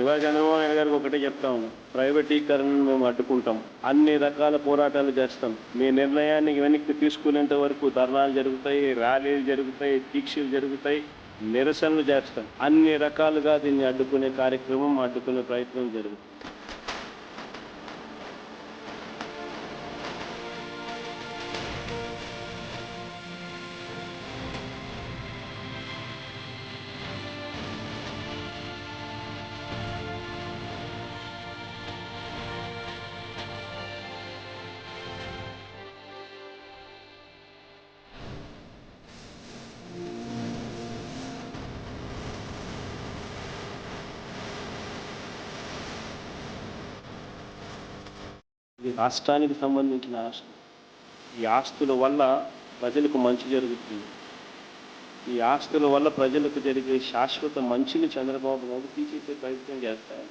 ఇవాళ చంద్రబాబు నాయుడు గారికి ఒకటే చెప్తాం, ప్రైవేటీకరణను మేము అడ్డుకుంటాం, అన్ని రకాల పోరాటాలు చేస్తాం. మీ నిర్ణయాన్ని వెనక్కి తీసుకునేంత వరకు ధర్నాలు జరుగుతాయి, ర్యాలీలు జరుగుతాయి, దీక్షలు జరుగుతాయి, నిరసనలు చేస్తాం. అన్ని రకాలుగా దీన్ని అడ్డుకునే కార్యక్రమం, అడ్డుకునే ప్రయత్నం జరుగుతుంది. ఇది రాష్ట్రానికి సంబంధించిన ఆస్తి. ఈ ఆస్తుల వల్ల ప్రజలకు మంచి జరుగుతుంది. ఈ ఆస్తుల వల్ల ప్రజలకు జరిగే శాశ్వత మంచిని చంద్రబాబు నాయుడు తీసేసే ప్రయత్నం చేస్తారు.